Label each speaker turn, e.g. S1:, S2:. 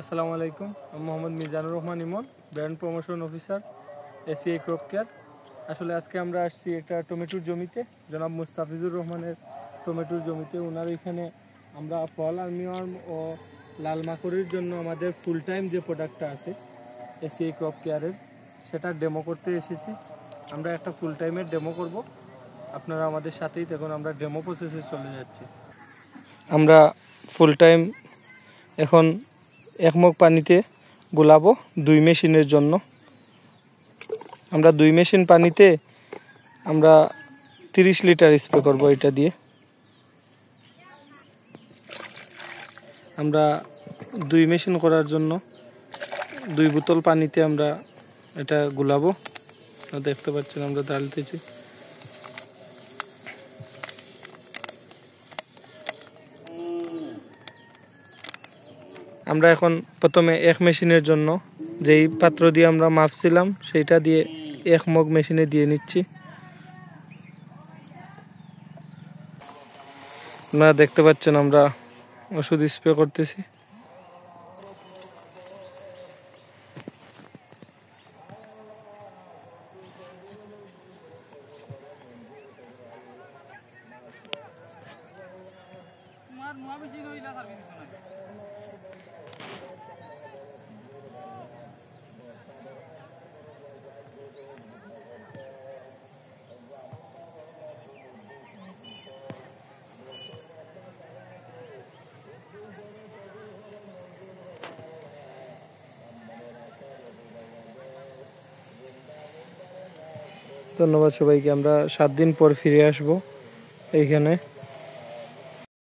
S1: আসসালামু আলাইকুম। আমি Mohammad Mizanur Rahman Imon, brand promotion officer, ACI crop care. আসলে আজকে আমরা আসছি একটা টমেটোর জমিতে, জনাব মুস্তাফিজুর রহমানের টমেটোর জমিতে। ওনার এখানে আমরা ফল আর্মিওয়ার্ম ও লাল মাকড়ের জন্য আমাদের ফুল টাইম যে প্রোডাক্টটা আছে এসিআই ক্রপ কেয়ারের, সেটা ডেমো করতে এসেছি। আমরা একটা ফুল টাইমের ডেমো করব, আপনারা আমাদের সাথেই দেখুন। আমরা ডেমো প্রসেসে চলে যাচ্ছি। আমরা ফুল টাইম এখন 1 মগ পানিতে গোলাবো 2 মেশিনের জন্য। আমরা 2 মেশিন পানিতে আমরা 30 লিটার স্প্রে করব। এটা দিয়ে আমরা 2 মেশিন করার জন্য 2 বোতল পানিতে আমরা এটা গোলাবো। দেখতে পাচ্ছেন আমরা ঢালতেছি। আমরা এখন প্রথমে 1 মেশিনের জন্য যেই পাত্র দিয়ে আমরা মাপছিলাম সেইটা দিয়ে 1 মগ মেশিনে দিয়ে নিচ্ছি। আপনারা দেখতে পাচ্ছেন আমরা ওষুধ স্প্রে করতেছি। ধন্যবাদ সবাইকে। আমরা 7 দিন পর ফিরে আসবো এইখানে।